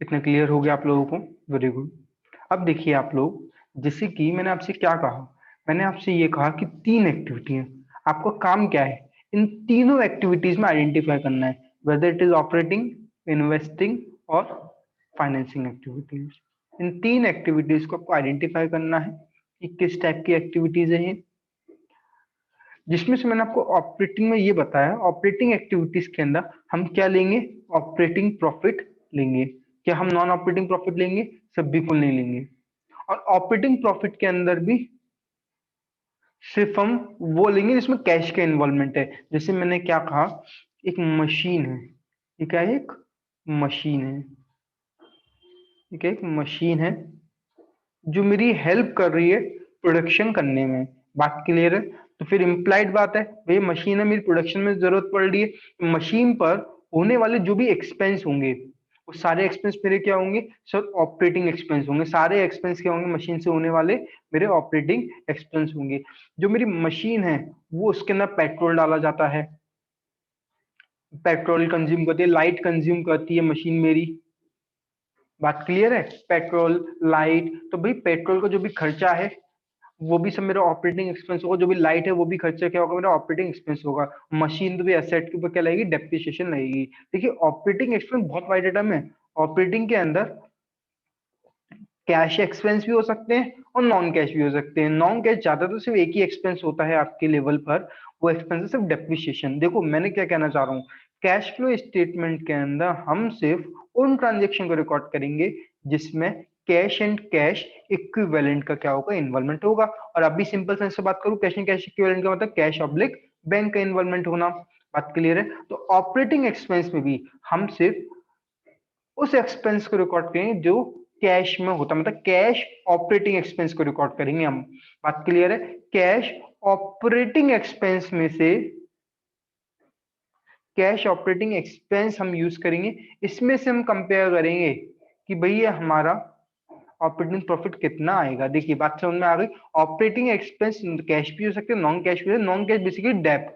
इतना क्लियर हो गया आप लोगों को? Very good. अब देखिए आप लोग, जैसे कि मैंने आपसे क्या कहा, मैंने आपसे ये कहा कि तीन एक्टिविटी है, आपका काम क्या है इन तीनों एक्टिविटीज में आइडेंटिफाई करना है, whether it is operating, investing और फाइनेंसिंग एक्टिविटीज। इन तीन एक्टिविटीज को आपको आइडेंटिफाई करना है कि किस टाइप की एक्टिविटीज है ये, जिसमें से मैंने आपको ऑपरेटिंग में ये बताया, ऑपरेटिंग एक्टिविटीज के अंदर हम क्या लेंगे, ऑपरेटिंग प्रॉफिट लेंगे। क्या हम नॉन ऑपरेटिंग प्रॉफिट लेंगे? सब बिल्कुल नहीं लेंगे। और ऑपरेटिंग प्रॉफिट के अंदर भी सिर्फ हम वो लेंगे जिसमें कैश का इन्वॉल्वमेंट है। जैसे मैंने क्या कहा, एक मशीन है, ये क्या है, एक मशीन है, ठीक है, एक मशीन है जो मेरी हेल्प कर रही है प्रोडक्शन करने में। बात क्लियर है? तो फिर इम्प्लाइड बात है, भाई मशीन है, मेरी प्रोडक्शन में जरूरत पड़ रही है, मशीन पर होने वाले जो भी एक्सपेंस होंगे वो सारे एक्सपेंस मेरे क्या होंगे सर? ऑपरेटिंग एक्सपेंस होंगे। सारे एक्सपेंस क्या होंगे? मशीन से होने वाले मेरे ऑपरेटिंग एक्सपेंस होंगे। जो मेरी मशीन है वो उसके अंदर पेट्रोल डाला जाता है, पेट्रोल कंज्यूम करती है, लाइट कंज्यूम करती है मशीन मेरी। बात क्लियर है? पेट्रोल, लाइट, तो भाई पेट्रोल का जो भी खर्चा है वो भी सब मेरा ऑपरेटिंग एक्सपेंस होगा, जो भी लाइट है वो भी खर्चा क्या होगा? मेरा ऑपरेटिंग एक्सपेंस होगा। मशीन तो भी एसेट के ऊपर क्या लगेगी? डेप्रिसिएशन लगेगी। देखिए ऑपरेटिंग एक्सपेंस बहुत वाइड टर्म है। ऑपरेटिंग के अंदर कैश एक्सपेंस भी हो सकते हैं और नॉन कैश भी हो सकते हैं। नॉन कैश ज्यादा तो सिर्फ एक ही एक्सपेंस होता है आपके लेवल पर, वो एक्सपेंस है सिर्फ डेप्रिसिएशन। देखो मैंने क्या कहना चाह रहा हूँ, कैश फ्लो स्टेटमेंट के अंदर हम सिर्फ उन ट्रांजेक्शन को रिकॉर्ड करेंगे जिसमें कैश एंड कैश इक्विवेलेंट का क्या होगा? इन्वॉल्वमेंट होगा। और अभी सिंपल सेंस से बात करूं, कैश एंड कैश इक्विवेलेंट का मतलब कैश ऑब्लिक बैंक का इन्वॉल्वमेंट होना। बात क्लियर है? तो ऑपरेटिंग एक्सपेंस में भी हम सिर्फ उस एक्सपेंस को रिकॉर्ड करेंगे जो कैश में होता, मतलब कैश ऑपरेटिंग एक्सपेंस को रिकॉर्ड करेंगे हम। बात क्लियर है? कैश ऑपरेटिंग एक्सपेंस में से कैश ऑपरेटिंग एक्सपेंस हम यूज करेंगे, इसमें से हम कंपेयर करेंगे कि भैया हमारा ऑपरेटिंग प्रॉफिट कितना आएगा। देखिए बात समझ में आ गई? ऑपरेटिंग एक्सपेंस कैश भी हो सकते हैं, नॉन कैश भी हो सकते हैं। नॉन कैश बेसिकली डेप,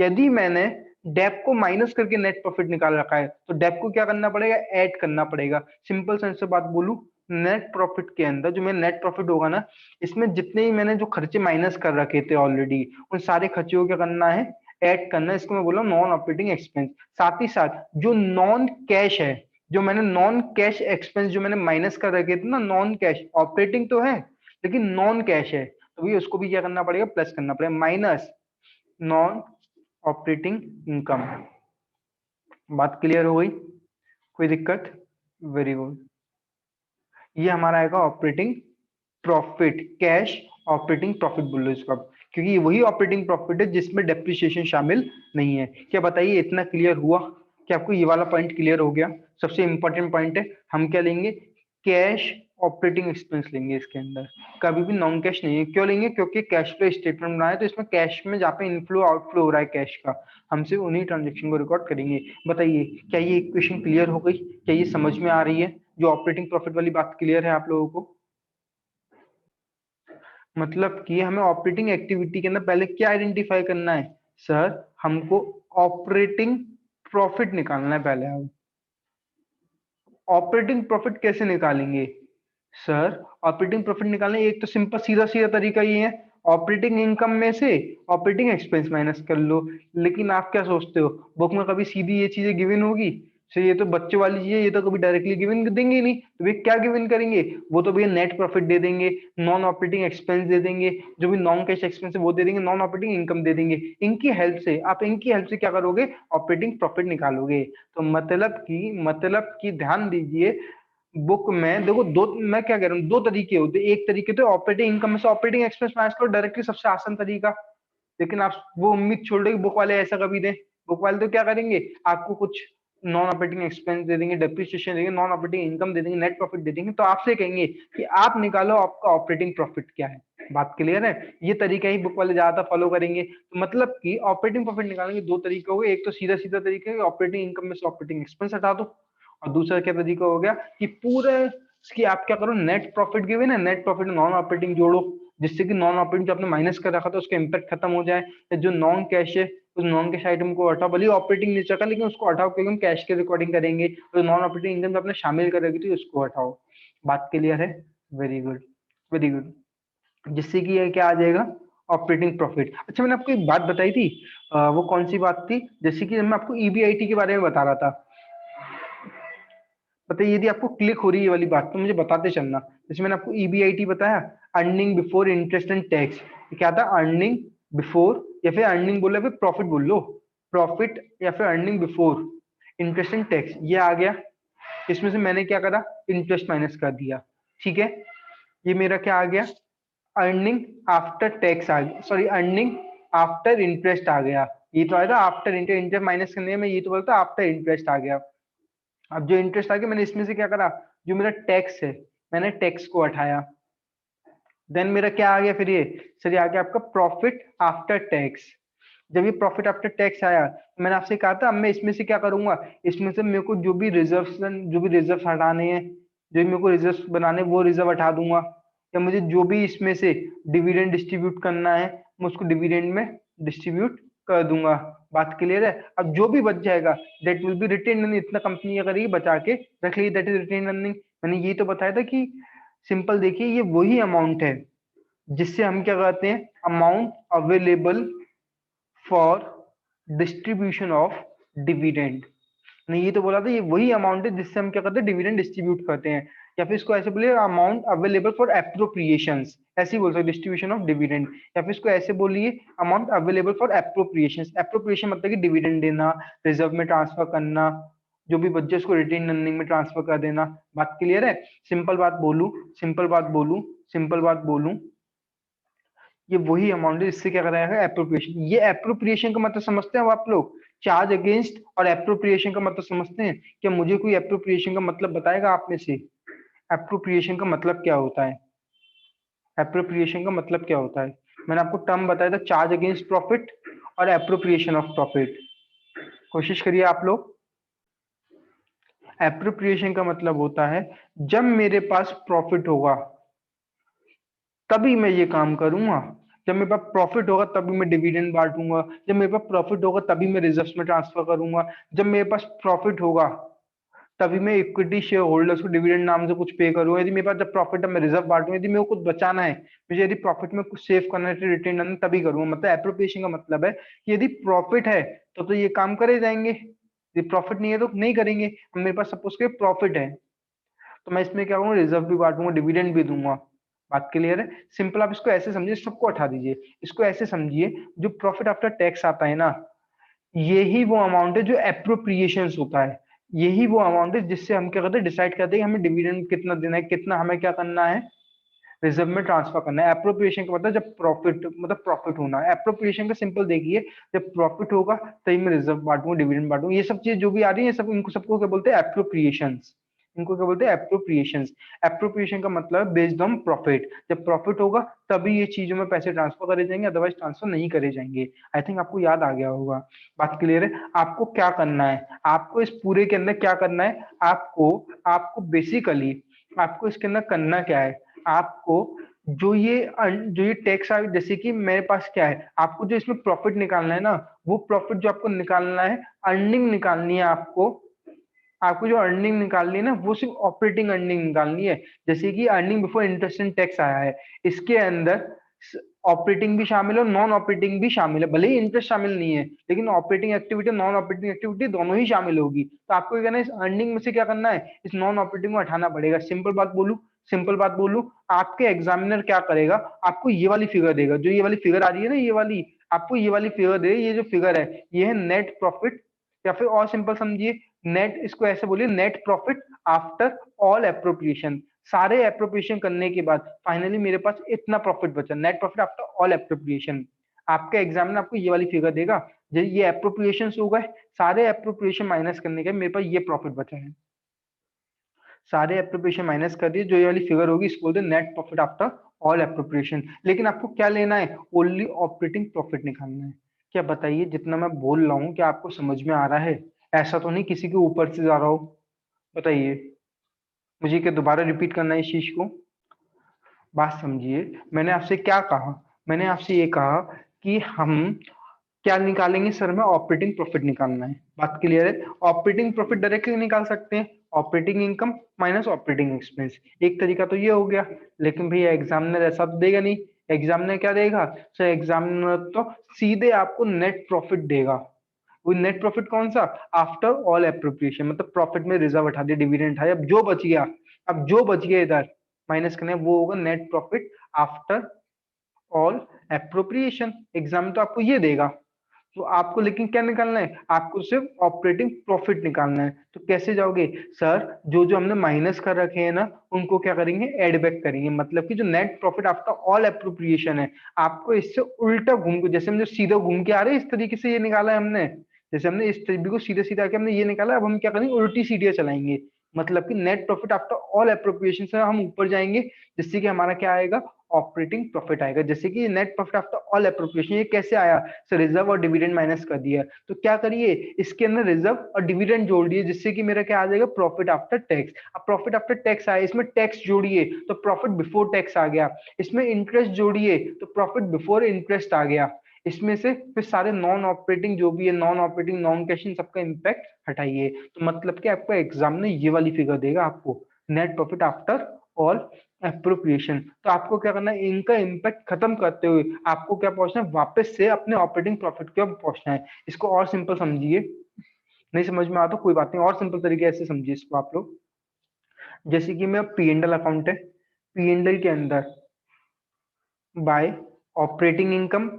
यदि मैंने डेप को माइनस करके नेट प्रॉफिट निकाल रखा है तो डेप को क्या करना पड़ेगा? ऐड करना पड़ेगा। सिंपल सेंस से बात बोलूं, नेट प्रॉफिट के अंदर जो मेरा नेट प्रॉफिट होगा ना, इसमें जितने ही मैंने जो खर्चे माइनस कर रखे थे ऑलरेडी, उन सारे खर्चे को क्या करना है? ऐड करना है। इसको मैं बोला नॉन ऑपरेटिंग एक्सपेंस। साथ ही साथ जो नॉन कैश है, जो मैंने नॉन कैश एक्सपेंस जो मैंने माइनस कर रखे थे ना, नॉन कैश, ऑपरेटिंग तो है लेकिन नॉन कैश है, तो भी उसको भी क्या करना पड़ेगा? प्लस करना पड़ेगा, माइनस नॉन ऑपरेटिंग इनकम। बात क्लियर हो गई? कोई दिक्कत? Very good. ये हमारा आएगा operating profit, cash operating profit बोलो इसका, क्योंकि ये वही ऑपरेटिंग प्रॉफिट है जिसमें डेप्रिसिएशन शामिल नहीं है। क्या बताइए इतना क्लियर हुआ? क्या आपको ये वाला पॉइंट क्लियर हो गया? सबसे इंपॉर्टेंट पॉइंट है, हम क्या लेंगे? कैश ऑपरेटिंग एक्सपेंस लेंगे इसके अंदर, कभी भी नॉन कैश नहीं है। क्यों लेंगे? क्योंकि कैश फ्लो स्टेटमेंट बनाया तो इसमें कैश में जहाँ पे इनफ्लो आउटफ्लो हो रहा है कैश का, हम सिर्फ उन्हीं ट्रांजेक्शन को रिकॉर्ड करेंगे। बताइए क्या ये इक्वेशन क्लियर हो गई? क्या ये समझ में आ रही है? जो ऑपरेटिंग प्रॉफिट वाली बात क्लियर है आप लोगों को? मतलब कि हमें ऑपरेटिंग एक्टिविटी के अंदर पहले क्या आइडेंटिफाई करना है सर? हमको ऑपरेटिंग प्रॉफिट निकालना है पहले। हम ऑपरेटिंग प्रॉफिट कैसे निकालेंगे सर? ऑपरेटिंग प्रॉफिट निकालने एक तो सिंपल सीधा सीधा तरीका ये है, ऑपरेटिंग इनकम में से ऑपरेटिंग एक्सपेंस माइनस कर लो। लेकिन आप क्या सोचते हो, बुक में कभी सीधी ये चीजें गिवन होगी? सर ये तो बच्चे वाली चीज है, ये तो कभी डायरेक्टली गिवन देंगे ही नहीं। तो वे क्या गिवन करेंगे? वो तो भैया नेट प्रॉफिट दे देंगे, नॉन ऑपरेटिंग एक्सपेंस दे देंगे, जो भी नॉन कैश एक्सपेंस है वो दे देंगे, नॉन ऑपरेटिंग इनकम दे देंगे। इनकी हेल्प से आप, इनकी हेल्प से क्या करोगे? ऑपरेटिंग प्रॉफिट निकालोगे। तो मतलब की ध्यान दीजिए, बुक में देखो दो, मैं क्या कह रहा हूँ, दो तरीके होते हैं। एक तरीके तो ऑपरेटिंग इनकम में से ऑपरेटिंग एक्सपेंस माइनस करो डायरेक्टली, सबसे आसान तरीका। लेकिन आप वो उम्मीद छोड़ दो कि बुक वाले ऐसा कभी दें। बुक वाले तो क्या करेंगे, आपको कुछ नॉन ऑपरेटिंग एक्सपेंस दे देंगे, डेप्रिसिएशन देंगे, नॉन ऑपरेटिंग इनकम दे देंगे, नेट प्रॉफिट दे देंगे, तो आपसे कहेंगे कि आप निकालो आपका ऑपरेटिंग प्रॉफिट क्या है। बात क्लियर है? ये तरीका ही बुक वाले ज्यादातर फॉलो करेंगे। तो मतलब कि ऑपरेटिंग प्रॉफिट निकालने के दो तरीके हो गए, एक तो सीधा सीधा तरीका है ऑपरेटिंग इनकम में से ऑपरेटिंग एक्सपेंस हटा दो, और दूसरा क्या तरीका हो गया कि पूरे इसकी आप क्या करो, नेट प्रॉफिट गिवन है, नेट प्रॉफिट नॉन ऑपरेटिंग जोड़ो, जिससे कि नॉन ऑपरेटिंग जो आपने माइनस कर रखा था उसका इंपैक्ट खत्म हो जाए। जो नॉन कैश है उस नॉन कैश आइटम को हटाओ, भले ऑपरेटिंग नेचर का, लेकिन उसको हटाओ क्योंकि हम कैश की रिकॉर्डिंग करेंगे, तो नॉन ऑपरेटिंग इनकम अपने शामिल करेगी तो उसको हटाओ। बात क्लियर है? Very good, very good. जिससे कि ये क्या आ जाएगा, ऑपरेटिंग प्रॉफिट। अच्छा मैंने आपको एक बात बताई थी, वो कौन सी बात थी, जैसे कि मैं आपको ईबीआईटी के बारे में बता रहा था, बताइए यदि आपको क्लिक हो रही है ये वाली बात तो मुझे बताते चलना। जैसे मैंने आपको ईबीआईटी बताया, earning before interest and tax, क्या था, अर्निंग बिफोर, या फिर अर्निंग बोलो, फिर प्रॉफिट बोल लो, प्रॉफिट या फिर earning before interest and tax, ये आ गया। इसमें से मैंने क्या करा, इंटरेस्ट माइनस कर दिया, ठीक है। ये मेरा क्या आ गया, अर्निंग आफ्टर टैक्स आ गया, सॉरी अर्निंग आफ्टर इंटरेस्ट आ गया। ये तो आया था आफ्टर इंटरेस्ट माइनस करने में, ये तो बोलता आफ्टर इंटरेस्ट आ गया। अब जो इंटरेस्ट आ गया, मैंने इसमें से क्या करा, जो मेरा टैक्स है मैंने टैक्स को हटाया। देन मेरा क्या आ गया फिर, ये सर ये आ गया आपका प्रॉफिट आफ्टर टैक्स। जब ये प्रॉफिट आफ्टर टैक्स आया, तो मैंने आपसे कहा था अब मैं इसमें से क्या करूंगा, इसमें से मेरे को जो भी रिजर्व हटाने हैं, जो मेरे को रिजर्व बनाने वो रिजर्व हटा दूंगा, या मुझे जो भी इसमें से डिविडेंड डिस्ट्रीब्यूट करना है मैं उसको डिविडेंड में डिस्ट्रीब्यूट कर दूंगा। बात क्लियर है? अब जो भी बच जाएगा that will be retained earning, इतना कंपनी क्या करेगी, बचा के रख लेगी, दैट इज रिटेन अर्निंग। मैंने ये तो बताया था कि सिंपल देखिए ये वही अमाउंट है जिससे हम क्या कहते हैं, amount available for distribution of dividend. नहीं ये तो बोला था ये वही अमाउंट है जिससे हम क्या करते हैं, डिविडेंड डिस्ट्रीब्यूट करते हैं। या फिर इसको ऐसे बोलिए, अमाउंट अवेलेबल फॉर एप्रोप्रिएशंस, ऐसे ही बोल सकते, डिस्ट्रीब्यूशन ऑफ डिविडेंड। या फिर इसको ऐसे बोलिए, amount available for appropriations. Appropriation मतलब कि डिविडेंड देना, रिजर्व में ट्रांसफर करना, जो भी बच्चे उसको रिटेन अर्निंग में ट्रांसफर कर देना। बात क्लियर है? सिंपल बात बोलूं, सिंपल बात बोलूं, सिंपल बात बोलूं, ये वही अमाउंट है जिससे क्या कराया है, एप्रोप्रिएशन। ये एप्रोप्रिएशन का मतलब समझते हैं अब आप लोग, चार्ज अगेंस्ट और एप्रोप्रिएशन का मतलब समझते हैं? क्या मुझे कोई एप्रोप्रिएशन का मतलब बताएगा आप में से? एप्रोप्रिएशन का मतलब क्या होता है, एप्रोप्रिएशन का मतलब क्या होता है? मैंने आपको टर्म बताया था, चार्ज अगेंस्ट प्रॉफिट और एप्रोप्रिएशन ऑफ प्रॉफिट। कोशिश करिए आप लोग। एप्रोप्रिएशन का मतलब होता है जब मेरे पास प्रॉफिट होगा तभी मैं ये काम करूंगा, जब मेरे पास प्रॉफिट होगा तभी मैं डिविडेंड बांटूंगा, जब मेरे पास प्रॉफिट होगा तभी मैं रिजर्व्स में ट्रांसफर करूंगा, जब मेरे पास प्रॉफिट होगा तभी मैं इक्विटी शेयर होल्डर्स को डिविडेंड नाम से कुछ पे करूंगा। यदि मेरे पास जब प्रॉफिट है मैं रिजर्व बांटूंगा, यदि मेरे को कुछ बचाना है, मुझे यदि प्रॉफिट में कुछ सेव करना है रिटर्न अर्निंग तभी करूंगा। मतलब एप्रोप्रिएशन का मतलब है कि यदि प्रॉफिट है तो ये काम करे जाएंगे, यदि प्रॉफिट नहीं है तो नहीं करेंगे। अब मेरे पास सपोज के प्रॉफिट है तो मैं इसमें क्या करूंगा, रिजर्व भी बांटूंगा, डिविडेंड भी दूंगा। बात क्लियर है? सिंपल आप इसको ऐसे समझिए, सबको हटा दीजिए, इसको ऐसे समझिए, जो प्रॉफिट आफ्टर टैक्स आता है ना, यही वो अमाउंट है जो एप्रोप्रिएशन होता है। यही वो अमाउंट है जिससे हम क्या करते हैं, डिसाइड करते हैं कि हमें डिविडेंड कितना देना है, कितना हमें क्या करना है, रिजर्व में ट्रांसफर करना है। एप्रोप्रिएशन का मतलब जब प्रॉफिट, मतलब प्रॉफिट होना है। एप्रोप्रिएशन का सिंपल देखिए, जब प्रॉफिट होगा तभी मैं रिजर्व बांटूंगा, डिविडेंड बांटूंगा, ये सब चीज जो भी आ रही है सब, इनको सबको क्या बोलते हैं, एप्रोप्रिएशन। इनको क्या बोलते हैं, एप्रोप्रिएशन। एप्रोप्रिएशन का मतलब बेस्ड ऑन प्रॉफिट, जब प्रॉफिट होगा तभी ये चीजों में पैसे ट्रांसफर करे जाएंगे, अदरवाइज ट्रांसफर नहीं करे जाएंगे। आई थिंक आपको याद आ गया होगा। बात क्लियर है? आपको क्या करना है, आपको इस पूरे के अंदर क्या करना है, आपको आपको बेसिकली आपको इसके अंदर करना क्या है, आपको जो ये टैक्स आ, जैसे कि मेरे पास क्या है, आपको जो इसमें प्रॉफिट निकालना है ना, वो प्रॉफिट जो आपको निकालना है, अर्निंग निकालनी है आपको। आपको जो अर्निंग निकालनी है ना, वो सिर्फ ऑपरेटिंग अर्निंग निकालनी है। जैसे कि earning before interest and tax आया है, इसके अंदर ऑपरेटिंग भी शामिल है और नॉन ऑपरेटिंग भी शामिल है। भले ही इंटरेस्ट शामिल नहीं है, लेकिन operating activity non operating activity दोनों ही शामिल होगी। तो आपको क्या करना है, इस अर्निंग में से क्या करना है, इस नॉन ऑपरेटिंग को हटाना पड़ेगा। सिंपल बात बोलूं, सिंपल बात बोलूं, आपके एग्जामिनर क्या करेगा, आपको ये वाली फिगर देगा, जो ये वाली फिगर आ रही है ना, ये वाली, आपको ये वाली फिगर दे, ये जो फिगर है ये है नेट प्रॉफिट, या फिर और सिंपल समझिए, नेट, इसको ऐसे बोलिए, net profit after all appropriation. सारे एप्रोप्रिएशन करने के बाद फाइनली मेरे पास इतना प्रॉफिट बचा, net profit after all appropriation. आपके एग्जाम में आपको ये वाली फिगर देगा, ये एप्रोप्रिएशन हो गए, सारे एप्रोप्रिएशन माइनस करने के मेरे पास ये प्रॉफिट बचा है। सारे एप्रोप्रिएशन माइनस कर दिए, जो ये वाली फिगर होगी इसको बोलते हैं net profit after all appropriation. लेकिन आपको क्या लेना है, ओनली ऑपरेटिंग प्रॉफिट निकालना है। क्या बताइए, जितना मैं बोल रहा हूँ क्या आपको समझ में आ रहा है? ऐसा तो नहीं किसी के ऊपर से जा रहा हो? बताइए, मुझे क्या दोबारा रिपीट करना है इस चीज को? बात समझिए, मैंने आपसे क्या कहा, मैंने आपसे ये कहा कि हम क्या निकालेंगे सर? में ऑपरेटिंग प्रॉफिट निकालना है। बात क्लियर है? ऑपरेटिंग प्रॉफिट डायरेक्टली निकाल सकते हैं, operating income minus operating expense. एक तरीका तो ये हो गया, लेकिन भैया एग्जामिनर ऐसा तो देगा नहीं। एग्जामिनर क्या देगा सर? एग्जामिनर तो सीधे आपको नेट प्रॉफिट देगा। वो नेट प्रॉफिट कौन सा? आफ्टर ऑल एप्रोप्रिएशन, मतलब प्रॉफिट में रिजर्व हटा दिया, डिविडेंड उठाया, अब जो बच गया, अब जो बच गया इधर माइनस करना है, वो होगा net profit after all appropriation. Exam तो आपको ये देगा। तो आपको लेकिन क्या निकालना है? आपको सिर्फ ऑपरेटिंग प्रॉफिट निकालना है। तो कैसे जाओगे सर? जो जो हमने माइनस कर रखे हैं ना, उनको क्या करेंगे? एड बैक करेंगे। मतलब कि जो net profit after all appropriation है, आपको इससे उल्टा घूम के, जैसे हम जो सीधा घूम के आ रहे हैं इस तरीके से ये निकाला है हमने, जैसे हमने इस तरीके को सीधे सीधा आके हमने ये निकाला, अब हम क्या करेंगे? उल्टी सीढ़ियां चलाएंगे। मतलब कि net profit after all appropriation से हम ऊपर जाएंगे, जिससे कि हमारा क्या आएगा? ऑपरेटिंग प्रॉफिट आएगा। जैसे कि net profit after all appropriation ये कैसे आया सर? रिजर्व और डिविडेंड माइनस कर दिया, तो क्या करिए? इसके अंदर रिजर्व और डिविडेंड जोड़ दिए, जिससे कि मेरा क्या आ जाएगा? Profit after tax. अब प्रॉफिट आफ्टर टैक्स आया, इसमें टैक्स जोड़िए तो प्रॉफिट बिफोर टैक्स आ गया, इसमें इंटरेस्ट जोड़िए तो प्रॉफिट बिफोर इंटरेस्ट आ गया। इसमें से फिर सारे नॉन ऑपरेटिंग जो भी है, नॉन ऑपरेटिंग, नॉन कैशिंग, सबका इंपैक्ट हटाइए। तो मतलब कि आपका एग्जाम में ये वाली फिगर देगा आपको, net profit after all appropriation. तो आपको क्या करना है? इनका इंपैक्ट खत्म करते हुए आपको क्या पहुंचना है? वापस से अपने ऑपरेटिंग प्रॉफिट की ओर पहुंचना है। इसको और सिंपल समझिए, नहीं समझ में आता कोई बात नहीं, और सिंपल तरीके से समझिए इसको आप लोग। जैसे कि मैं पी एंड एल अकाउंट है, पी एंड एल के अंदर by operating income,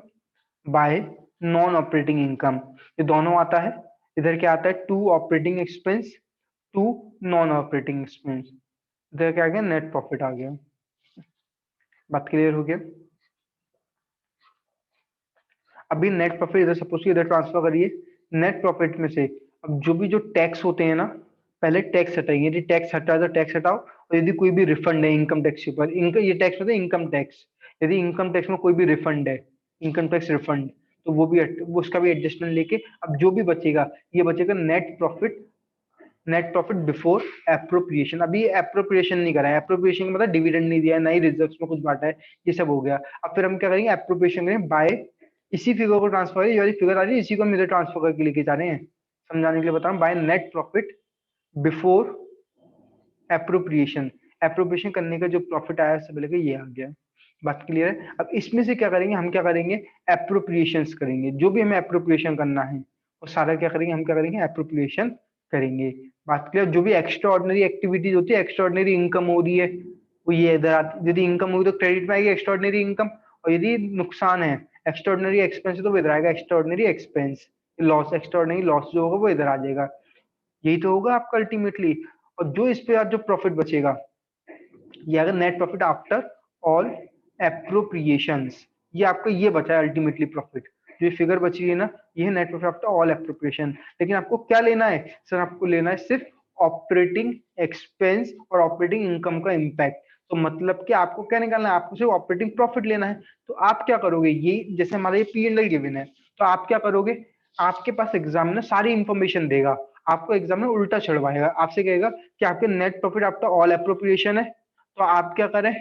by non operating income, ये दोनों आता है। इधर क्या आता है? To operating expense, to non operating expense. इधर क्या आ गया? नेट प्रॉफिट आ गया। बात क्लियर हो गया? अभी नेट प्रॉफिट इधर सपोज इधर ट्रांसफर करिए। नेट प्रॉफिट में से अब जो भी जो टैक्स होते हैं ना, पहले टैक्स हटाइए। यदि टैक्स हटा तो टैक्स हटाओ, और यदि कोई भी रिफंड है इनकम टैक्स के ऊपर, इनका ये टैक्स होता है इनकम टैक्स, यदि इनकम टैक्स में कोई भी रिफंड है, इनकम टैक्स रिफंड, तो वो भी वो उसका भी एडजस्टमेंट लेके अब जो भी बचेगा, ये बचेगा net profit, net profit before appropriation. अभी एप्रोप्रिएशन नहीं करा है, एप्रोप्रिएशन का मतलब डिविडेंड नहीं दिया है, ना ही रिजर्व्स में कुछ बांटा है, ये सब हो गया। अब फिर हम क्या करेंगे? एप्रोप्रिएशन करेंगे बाय, इसी फिगर को ट्रांसफर, ये वाली फिगर आ रही है, इसी को हम इधर ट्रांसफर करके लेके जा रहे हैं। समझाने के लिए बता रहा हूँ, by net profit before appropriation. Appropriation करने का जो प्रॉफिट आया सब लेके ये आ गया। बात क्लियर है? अब इसमें से क्या करेंगे? हम क्या करेंगे? एप्रोप्रिएशन करेंगे। जो भी हमें एप्रोप्रिएशन करना है वो सारा क्या करेंगे? हम क्या करेंगे? एप्रोप्रिएशन करेंगे। बात क्लियर? जो भी एक्स्ट्रा ऑर्डिनरी एक्टिविटीज होती है, एक्स्ट्रा ऑर्डिनरी इनकम हो रही है, वो ये इधर आती, यदि इनकम होगी तो क्रेडिट में आएगी एक्स्ट्रा ऑर्डिनरी इनकम, और यदि नुकसान है, एक्स्ट्रा ऑर्डिनरी एक्सपेंस, तो वो इधर आएगा extra ordinary expense. Loss, extra ordinary loss जो होगा वो इधर आ जाएगा। यही तो होगा आपका अल्टीमेटली। और जो इस पे आज जो प्रॉफिट बचेगा, ये अगर net profit after all appropriations, ये आपका ये बचा है अल्टीमेटली प्रॉफिट। जो फिगर बची है ना, ये है net profit after all appropriation. लेकिन आपको क्या लेना है सर? आपको लेना है सिर्फ ऑपरेटिंग एक्सपेंस और ऑपरेटिंग इनकम का इम्पैक्ट। तो मतलब कि आपको क्या निकालना है? आपको सिर्फ ऑपरेटिंग प्रॉफिट लेना है। तो आप क्या करोगे? ये जैसे हमारा ये पी एंड एल गिवन है, तो आप क्या करोगे? आपके पास एग्जाम में सारी इंफॉर्मेशन देगा, आपको एग्जाम में उल्टा चढ़वाएगा, आपसे कहेगा कि आपके net profit after all appropriation है, तो आप क्या करें?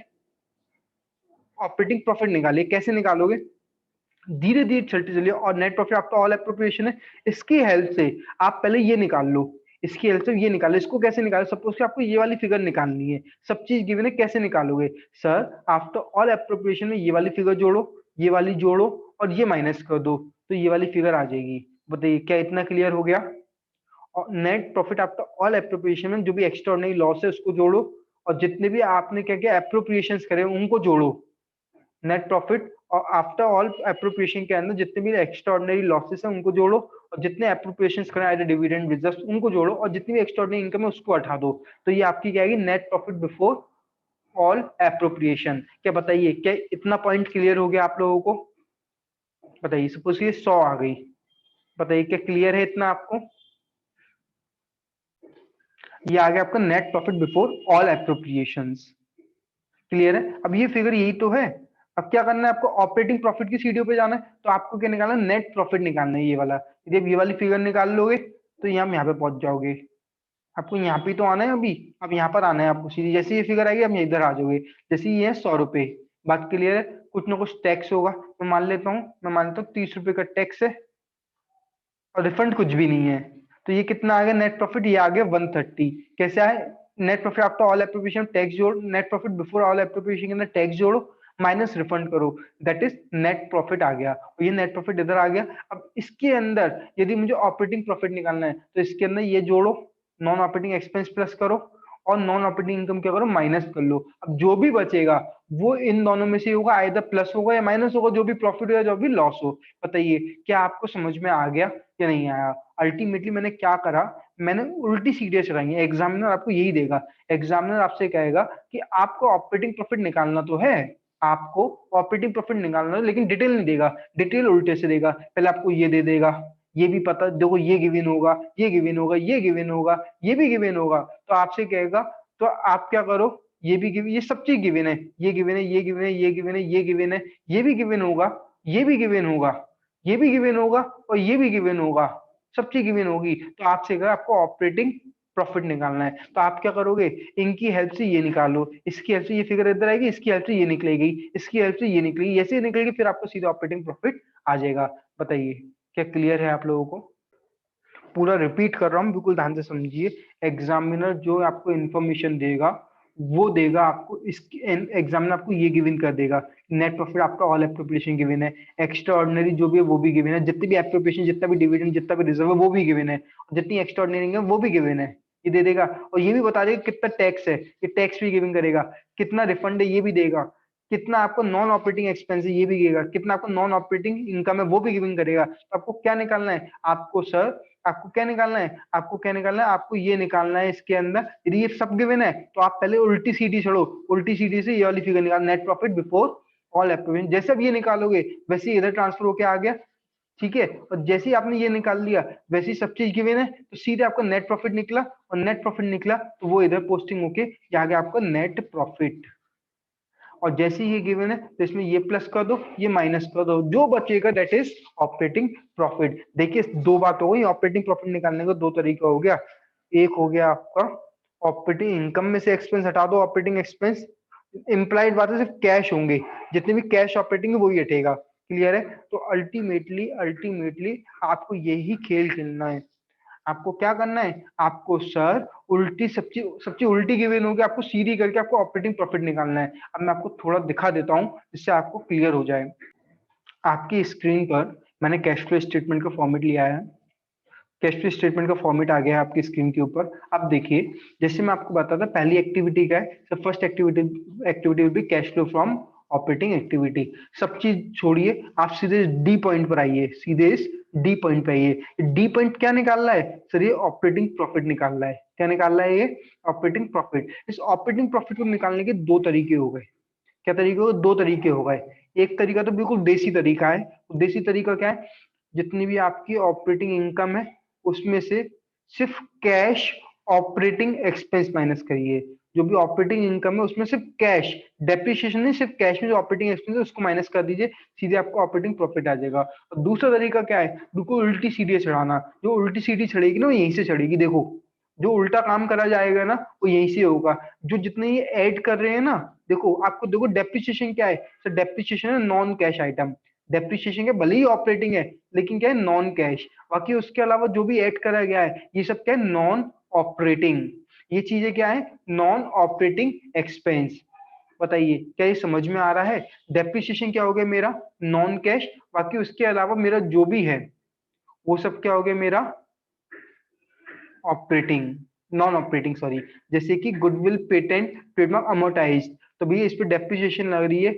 ऑपरेटिंग प्रॉफिट निकालिए। कैसे निकालोगे? धीरे धीरे चलते चलिए। और नेट प्रॉफिट आपका ऑल एप्रोप्रिएशन है, इसकी हेल्प से आप पहले ये निकाल लो, इसकी हेल्प से ये निकालो। इसको कैसे निकालो? सपोज कि आपको ये वाली फिगर निकालनी है, सब चीज गिवन है, कैसे निकालोगे सर? आफ्टर ऑल एप्रोप्रिएशन में ये वाली फिगर जोड़ो, ये वाली जोड़ो, और ये माइनस कर दो, तो ये वाली फिगर आ जाएगी। बताइए क्या इतना क्लियर हो गया? और net profit after all appropriation में जो भी एक्स्ट्राऑर्डिनरी लॉस है उसको जोड़ो, और जितने भी आपने क्या किया एप्रोप्रिएशन करे उनको जोड़ो। नेट प्रॉफिट और आफ्टर ऑल एप्रोप्रिएशन के अंदर जितने भी एक्स्ट्राऑर्डिनरी लॉसेस हैं उनको जोड़ो, और जितने एप्रोप्रिएशन करें आइदर डिविडेंड रिजर्व उनको जोड़ो, और जितनी भी एक्स्ट्राऑर्डिनरी इनकम है उसको हटा दो। तो ये आपकी क्या आएगी? Net profit before all appropriation. क्या बताइए, क्या इतना पॉइंट क्लियर हो गया आप लोगों को? बताइए सपोज ये 100 आ गई, बताइए क्या क्लियर है इतना आपको? ये आ गया आपका net profit before all appropriations. Clear है? अब ये फिगर यही तो है। अब क्या करना है आपको? ऑपरेटिंग प्रॉफिट की सीढ़ियों पे जाना है, तो आपको क्या निकालना है? नेट प्रॉफिट निकालना है, ये वाला। यदि आप ये वाली फिगर निकाल लोगे तो यहाँ पे पहुंच जाओगे। आपको यहाँ पे तो आना है अभी, अब यहाँ पर आना है आपको सीधी। जैसे ये फिगर आएगी आप इधर आ जाओगे। जैसे ये है 100 रुपए, बात क्लियर है? कुछ ना कुछ टैक्स होगा, मैं मान लेता हूँ, मैं मान लेता हूँ 30 रुपए का टैक्स है। और रिफंड कुछ भी नहीं है। तो ये कितना आ गया नेट प्रॉफिट, ये आ गया 130। कैसे आए? Net profit after all appropriation tax जोड़ो, net profit before all appropriation के अंदर टैक्स जोड़ो, माइनस रिफंड करो, दैट इज नेट प्रॉफिट आ गया। और ये नेट प्रॉफिट इधर आ गया। अब इसके अंदर यदि मुझे ऑपरेटिंग प्रॉफिट निकालना है तो इसके अंदर ये जोड़ो, नॉन ऑपरेटिंग एक्सपेंस प्लस करो, और नॉन ऑपरेटिंग इनकम क्या करो, माइनस कर लो। अब जो भी बचेगा वो इन दोनों में से होगा, आइदर प्लस होगा या माइनस होगा, जो भी प्रॉफिट हो या जो भी लॉस हो। बताइए क्या आपको समझ में आ गया या नहीं आया? अल्टीमेटली मैंने क्या करा, मैंने उल्टी सीढ़ियां चढ़ाई हैं। एग्जामिनर आपको यही देगा, एग्जामिनर आपसे कहेगा कि आपको ऑपरेटिंग प्रॉफिट निकालना तो है, आपको ऑपरेटिंग प्रॉफिट निकालना है, लेकिन डिटेल नहीं देगा, डिटेल उल्टे से देगा। पहले आपको ये दे देगा, ये भी पता देखो, ये गिवन होगा, ये गिवन होगा, ये गिवन होगा, ये भी गिवन होगा, तो आपसे कहेगा तो आप क्या करो, ये भी गिवन, ये सब चीज गिवन है, ये गिवन है, ये गिवन है, ये गिवन है, ये गिवन है, ये भी गिवन होगा, ये भी गिवन होगा, ये भी गिवन होगा, और ये भी गिवन होगा, सब चीज गिवन होगी। तो आपसे कहा आपको ऑपरेटिंग प्रॉफिट निकालना है, तो आप क्या करोगे, इनकी हेल्प से ये निकालो, इसकी हेल्प से ये फिगर इधर आएगी, इसकी हेल्प से ये निकलेगी, इसकी हेल्प से ये निकलेगी, ऐसे निकलेगी, फिर आपको सीधा ऑपरेटिंग प्रॉफिट आ जाएगा। बताइए क्या क्लियर है आप लोगों को? पूरा रिपीट कर रहा हूँ, बिल्कुल ध्यान से समझिए। एग्जामिनर जो आपको इन्फॉर्मेशन देगा वो देगा आपको, इसकी एग्जामिनर आपको ये गिवन कर देगा, नेट प्रॉफिट आपका ऑल एप्रोप्रिएशन गिवन है, एक्स्ट्रा ऑर्डिनरी जो भी है वो भी गिवन है, जितनी भी एप्रोप्रिएशन, जितना भी डिविडेंड, जितना भी रिजर्व है वो भी गिवन है, जितनी एक्स्ट्रा ऑर्डिनरी है वो भी गिवन है, ये दे देगा। और ये भी बता देगा कितना टैक्स है, ये टैक्स भी गिवन करेगा, कितना रिफंड है ये भी देगा, कितना आपको नॉन ऑपरेटिंग एक्सपेंस है ये भी देगा, कितना आपको नॉन ऑपरेटिंग इनकम है वो भी गिवन करेगा। तो आपको क्या निकालना है, आपको सर आपको क्या निकालना है, आपको क्या निकालना है, आपको ये निकालना है इसके अंदर, यदि ये सब गिवन है तो आप पहले उल्टी सीधी चढ़ो, उल्टी सीधी से ये वाली फिगर निकाल, net profit before all appropriation, जैसे अब ये निकालोगे वैसे ही इधर ट्रांसफर होके आ गया, ठीक है। और जैसे ही आपने ये निकाल लिया वैसे ही सब चीज गिवन है, तो सीधे आपका नेट प्रॉफिट निकला, और नेट प्रॉफिट निकला तो वो इधर पोस्टिंग होके ये आ गया आपका नेट प्रॉफिट। और जैसे ही ये गिवन है तो इसमें ये प्लस कर दो, ये माइनस कर दो, जो बचेगा दैट इज ऑपरेटिंग प्रॉफिट। देखिए दो बात हो गई, ऑपरेटिंग प्रॉफिट निकालने का दो तरीका हो गया, एक हो गया आपका ऑपरेटिंग इनकम में से एक्सपेंस हटा दो, ऑपरेटिंग एक्सपेंस इंप्लाइड बात है, सिर्फ कैश होंगे, जितने भी कैश ऑपरेटिंग है वही हटेगा। क्लियर है? तो अल्टीमेटली अल्टीमेटली आपको यही खेल खेलना है। आपको क्या करना है, आपको सर उल्टी सब चीज उल्टी गिवन होगी, आपको सीधी करके आपको ऑपरेटिंग प्रॉफिट निकालना है। अब मैं आपको थोड़ा दिखा देता हूं जिससे आपको क्लियर हो जाए। आपकी स्क्रीन पर मैंने कैश फ्लो स्टेटमेंट का फॉर्मेट लिया है, कैश फ्लो स्टेटमेंट का फॉर्मेट आ गया है आपकी स्क्रीन के ऊपर। अब देखिए जैसे मैं आपको बताता पहली एक्टिविटी का है, तो first activity will be cash flow from operating activity. सब चीज छोड़िए, आप सीधे डी पॉइंट पर आइए, सीधे इस डी पॉइंट पे आइए। डी पॉइंट क्या निकालना है सर, ये ऑपरेटिंग प्रॉफिट निकालना है। क्या निकालना है, ये ऑपरेटिंग प्रॉफिट। इस ऑपरेटिंग प्रॉफिट को निकालने के दो तरीके हो गए। क्या तरीके हो, दो तरीके हो गए। एक तरीका तो बिल्कुल देसी तरीका है, देसी तरीका क्या है, जितनी भी आपकी ऑपरेटिंग इनकम है उसमें से सिर्फ कैश ऑपरेटिंग एक्सपेंस माइनस करिए। जो भी ऑपरेटिंग इनकम है उसमें सिर्फ कैश, डेप्रिसिएशन नहीं, सिर्फ कैश में जो ऑपरेटिंग एक्सपेंस है उसको माइनस कर दीजिए, सीधे आपको ऑपरेटिंग प्रॉफिट आ जाएगा। और दूसरा तरीका क्या है, बिल्कुल उल्टी सीधी चढ़ाना। जो उल्टी सीधी चढ़ेगी ना वो यहीं से चढ़ेगी, देखो जो उल्टा काम करा जाएगा ना वो यहीं से होगा। जो जितने ये ऐड कर रहे हैं ना, देखो आपको देखो डेप्रिसिएशन क्या है, तो डेप्रिसिएशन है नॉन कैश आइटम। डेप्रिसिएशन क्या, भले ही ऑपरेटिंग है लेकिन क्या है, नॉन कैश। बाकी उसके अलावा जो भी ऐड करा गया है ये सब क्या है, नॉन ऑपरेटिंग। ये चीजें क्या है, नॉन ऑपरेटिंग एक्सपेंस। बताइए क्या ये समझ में आ रहा है? डेप्रिसिएशन क्या हो गया मेरा, नॉन कैश। बाकी उसके अलावा मेरा जो भी है वो सब क्या हो गया मेरा, ऑपरेटिंग, नॉन ऑपरेटिंग सॉरी। जैसे कि गुडविल, पेटेंट, ट्रेडमार्क, अमोर्टाइज, तो भैया इस पे डेप्रिसिएशन लग रही है।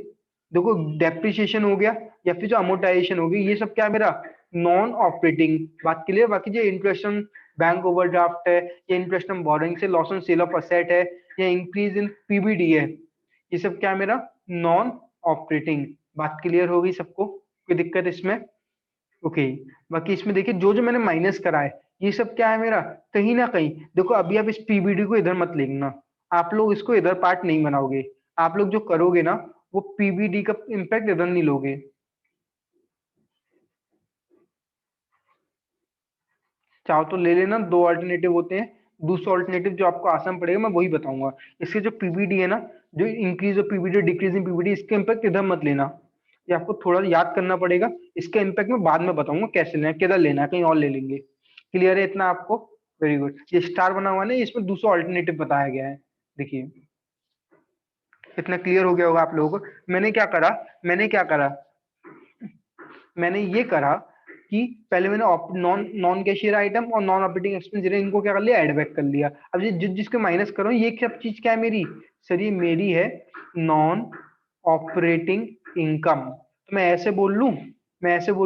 देखो डेप्रिसिएशन हो गया या फिर जो अमोर्टाइजेशन होगी, ये सब क्या है मेरा, नॉन ऑपरेटिंग। बात क्लियर? बाकी जो इंटरेस्ट ऑन बैंक ओवरड्राफ्ट है, या इंटरेस्ट ऑन बोरोइंग से loss on sale of asset है, या इंक्रीज इन पीबीडी है, ये सब क्या है मेरा, नॉन ऑपरेटिंग। बात क्लियर होगी सबको? कोई दिक्कत इसमें? ओके। बाकी इसमें देखिए जो जो मैंने माइनस करा है ये सब क्या है मेरा, कहीं ना कहीं देखो, अभी आप इस पीबीडी को इधर मत लिखना, आप लोग इसको इधर पार्ट नहीं बनाओगे। आप लोग जो करोगे ना वो पीबीडी का इम्पैक्ट इधर नहीं लोगे। चाहो तो ले लेना, दो अल्टरनेटिव होते हैं। दूसरा अल्टरनेटिव जो आपको आसान पड़ेगा मैं वही बताऊंगा। इसके जो पीबीडी है ना, जो इंक्रीज और पीबीडी, डिक्रीज इन पीबीडी, इसके इम्पैक्ट इधर मत लेना। ये आपको थोड़ा याद करना पड़ेगा। इसका इम्पैक्ट मैं बाद में बताऊंगा कैसे लेना है, किधर लेना है, कहीं और ले लेंगे। क्लियर है इतना आपको? Very good. ये स्टार बना हुआ है, इसमें दूसरा ऑल्टरनेटिव बताया गया है। देखिए इतना क्लियर हो गया होगा आप लोगों को। मैंने ये करा कि पहले मैंने नॉन नॉन कैशियर आइटम और नॉन ऑपरेटिंग एक्सपेंस इनको क्या कर लिया, ऐड बैक कर लिया। अब जिसको माइनस करो, ये सब चीज क्या है मेरी? सर ये मेरी है नॉन ऑपरेटिंग इनकम। तो मैं ऐसे बोल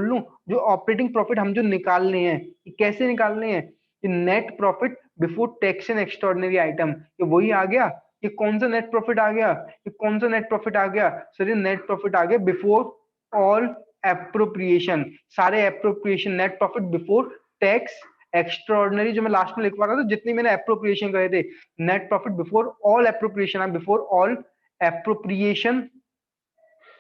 लूं जो ऑपरेटिंग प्रॉफिट हम जो निकालने हैं, ये कैसे निकालने हैं? ये net profit before tax and extraordinary item, ये वही आ गया। ये कौन सा नेट प्रॉफिट आ गया? ये कौन सा नेट प्रॉफिट आ गया? सर ये नेट प्रॉफिट आ गया बिफोर ऑल एप्रोप्रिएशन। सारे appropriation, net profit before tax extraordinary, जो मैं लास्ट में लिखवा रहा था, जितनी मैंने एप्रोप्रिएशन करे थे, net profit before all appropriation, before all appropriation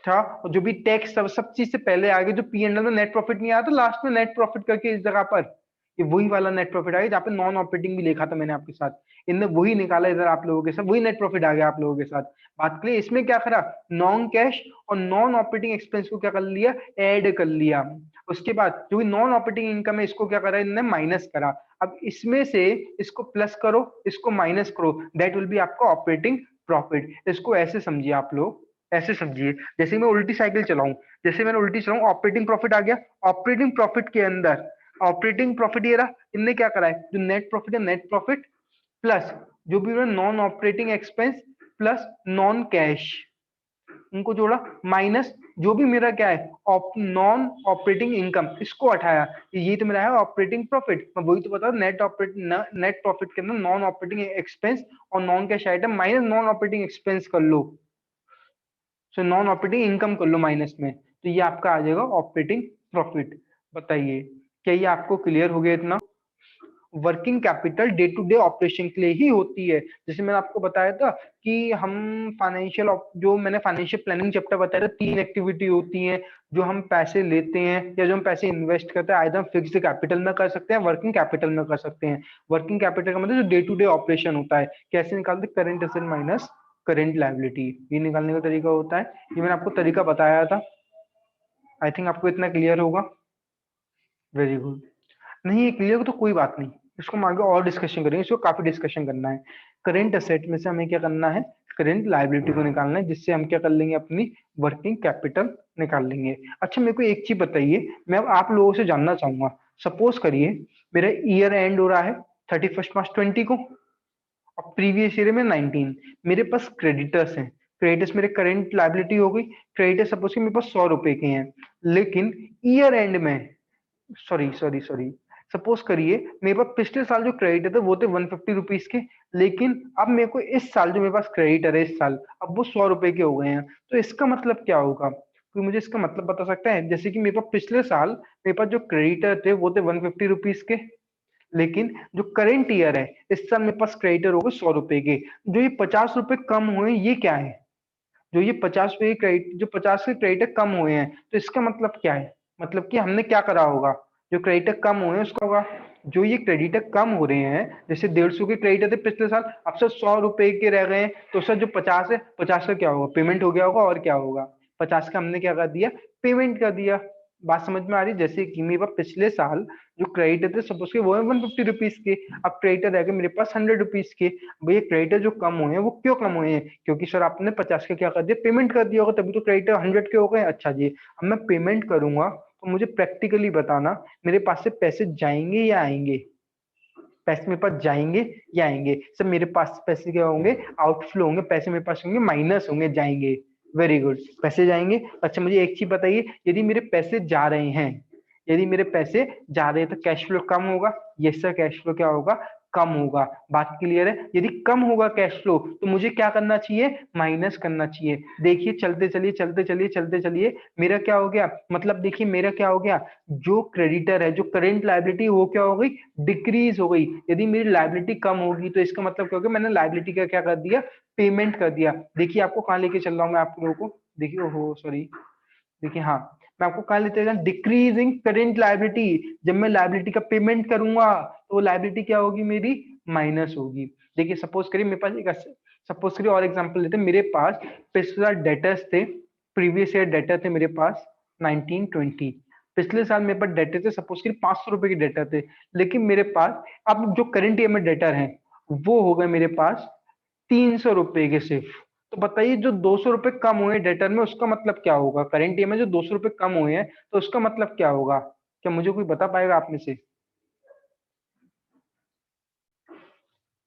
था। और जो भी टैक्स सब चीज से पहले आ गया, जो पी एंड एल में नेट प्रॉफिट नहीं आया था, लास्ट में नेट प्रॉफिट करके इस जगह पर ये वही वाला नेट प्रॉफिट आ गया, जहाँ पे नॉन ऑपरेटिंग भी लिखा था मैंने आपके साथ। इनने वही निकाला इधर आप लोगों के साथ, वही नेट प्रॉफिट आ गया आप लोगों के साथ। बात करिए इसमें क्या करा, नॉन कैश और नॉन ऑपरेटिंग एक्सपेंस को क्या कर लिया, ऐड कर लिया। उसके बाद जो भी नॉन ऑपरेटिंग इनकम है, इसको क्या करा इन्होंने, माइनस करा। अब इसमें से इसको प्लस करो, इसको माइनस करो, दैट विल बी आपका ऑपरेटिंग प्रॉफिट। इसको ऐसे समझिए आप लोग, ऐसे समझिए जैसे मैं उल्टी साइकिल चलाऊं, जैसे मैंने उल्टी चलाऊं, ऑपरेटिंग प्रॉफिट आ गया। ऑपरेटिंग प्रॉफिट के अंदर ऑपरेटिंग प्रॉफिट ये रहा, इनने क्या करा है, जो नेट प्रॉफिट है, नेट प्रॉफिट प्लस जो भी non operating expense plus non cash, उनको जोड़ा, माइनस जो भी मेरा क्या है नॉन ऑपरेटिंग इनकम, इसको हटाया। ये तो मेरा है ऑपरेटिंग प्रॉफिट। मैं वही तो बता नेट प्रॉफिट के अंदर नॉन ऑपरेटिंग एक्सपेंस और non cash item minus non operating expense कर लो, सो नॉन ऑपरेटिंग इनकम कर लो माइनस में, तो ये आपका आ जाएगा ऑपरेटिंग प्रॉफिट। बताइए क्या ये आपको क्लियर हो गया इतना? Working capital day to day operation के लिए ही होती है। जैसे मैंने आपको बताया था कि हम फाइनेंशियल, जो मैंने फाइनेंशियल प्लानिंग चैप्टर बताया था, 3 एक्टिविटी होती हैं जो हम पैसे लेते हैं या जो हम पैसे इन्वेस्ट करते हैं, आइदर हम फिक्स्ड कैपिटल में कर सकते हैं, वर्किंग कैपिटल में कर सकते हैं। वर्किंग कैपिटल का मतलब जो डे टू डे ऑपरेशन होता है, कैसे निकालते हैं, current asset minus current liability, ये निकालने का तरीका होता है। ये मैंने आपको तरीका बताया था, आई थिंक आपको इतना क्लियर होगा। Very good. नहीं ये क्लियर हो तो कोई बात नहीं, इसको हम आगे और डिस्कशन करेंगे, इसको काफी डिस्कशन करना है। करेंट असेट में से हमें क्या करना है, करेंट लायबिलिटी को निकालना है, जिससे हम क्या कर लेंगे, अपनी वर्किंग कैपिटल निकाल लेंगे। अच्छा मेरे को एक चीज बताइए, मैं अब आप लोगों से जानना चाहूंगा, सपोज करिए मेरा ईयर एंड हो रहा है 31 मार्च 20 को, और प्रीवियस ईयर में 19, मेरे पास क्रेडिटर्स हैं। क्रेडिटर्स मेरे करेंट लायबिलिटी हो गई। क्रेडिटर्स सपोज कि मेरे पास 100 रुपए के हैं, लेकिन ईयर एंड में, सॉरी सॉरी सॉरी, सपोज करिए मेरे पास पिछले साल जो क्रेडिटर थे वो थे 150 रुपीज के, लेकिन अब मेरे को इस साल जो मेरे पास क्रेडिटर है इस साल, अब वो 100 रुपए के हो गए हैं। तो इसका मतलब क्या होगा, कोई मुझे इसका मतलब बता सकता है? जैसे कि मेरे पास पिछले साल मेरे पास जो क्रेडिटर थे वो थे 150 रुपीज के, लेकिन जो करंट ईयर है इस साल मेरे पास क्रेडिटर हो गए 100 रुपए के। जो ये 50 रुपए कम हुए ये क्या है, जो ये 50 रुपए क्रेडिट, जो 50 के क्रेडिटर कम हुए हैं, तो इसका मतलब क्या है, मतलब कि हमने क्या करा होगा, जो क्रेडिटर कम हुए हैं उसका होगा। जो ये क्रेडिटर कम हो रहे हैं, जैसे 150 के क्रेडिटर थे पिछले साल, अब सर 100 रुपए के रह गए हैं, तो सर जो 50 है, 50 का क्या होगा, पेमेंट हो गया होगा, और क्या होगा, 50 का हमने क्या कर दिया, पेमेंट कर दिया। बात समझ में आ रही? जैसे कि मेरे पास पिछले साल जो क्रेडिटर थे सपोज के वो है 150 रुपीज के, अब क्रेडिटर रह गए मेरे पास 100 रुपीज के। भैया क्रेडिटर जो कम हुए हैं वो क्यों कम हुए हैं, क्योंकि सर आपने 50 के क्या कर दिया, पेमेंट कर दिया होगा, तभी तो क्रेडिटर 100 के हो गए। अच्छा जी, अब मैं पेमेंट करूंगा तो मुझे प्रैक्टिकली बताना मेरे पास से पैसे जाएंगे या आएंगे, पैसे मेरे पास जाएंगे या आएंगे? सर मेरे पास पैसे क्या होंगे, आउटफ्लो होंगे, पैसे मेरे पास होंगे माइनस होंगे, जाएंगे। वेरी गुड, पैसे जाएंगे। अच्छा मुझे एक चीज बताइए, यदि मेरे पैसे जा रहे हैं, यदि मेरे पैसे जा रहे हैं तो कैश फ्लो कम होगा? यस सर, कैश फ्लो क्या होगा, कम होगा। बात क्लियर है? यदि कम होगा कैश फ्लो तो मुझे क्या करना चाहिए, माइनस करना चाहिए। देखिए चलते चलिए चलते चलिए चलते चलिए, मेरा क्या हो गया, मतलब देखिए मेरा क्या हो गया, जो क्रेडिटर है, जो करेंट लायबिलिटी वो क्या हो गई, डिक्रीज हो गई। यदि मेरी लायबिलिटी कम होगी तो इसका मतलब क्या हो गया, मैंने लायबिलिटी का क्या कर दिया, पेमेंट कर दिया। देखिए आपको कहाँ लेके चल रहा हूँ मैं आप लोगों को, देखिए ओहो सॉरी, देखिए हाँ, मैं आपको कहा लेते हैं, डिक्रीजिंग करेंट लायबिलिटी। जब मैं लायबिलिटी का पेमेंट करूंगा तो वो लायबिलिटी क्या होगी मेरी, माइनस होगी। देखिए सपोज करिए मेरे पास एक, सपोज करिए और एग्जांपल लेते हैं, मेरे पास पिछले साल डेटर्स थे, प्रीवियस ईयर डेटर थे मेरे पास 1920। पिछले साल मेरे पास डेटर थे सपोज करिए 500 रुपए के डेटर थे, लेकिन मेरे पास अब जो करंट ईयर में डेटर हैं वो हो गए मेरे पास 300 रुपए के सिर्फ। तो बताइए जो 200 रुपए कम हुए डेटर में उसका मतलब क्या होगा? करंट ईयर में जो 200 रुपए कम हुए हैं तो उसका मतलब क्या होगा? क्या मुझे कोई बता पाएगा आप में से?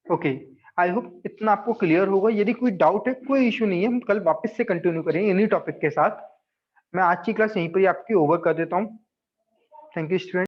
ओके, आई होप इतना आपको क्लियर होगा। यदि कोई डाउट है कोई इशू नहीं है, हम कल वापस से कंटिन्यू करेंगे इन्हीं टॉपिक के साथ। मैं आज की क्लास यहीं पर ही आपकी ओवर कर देता हूँ। Thank you student.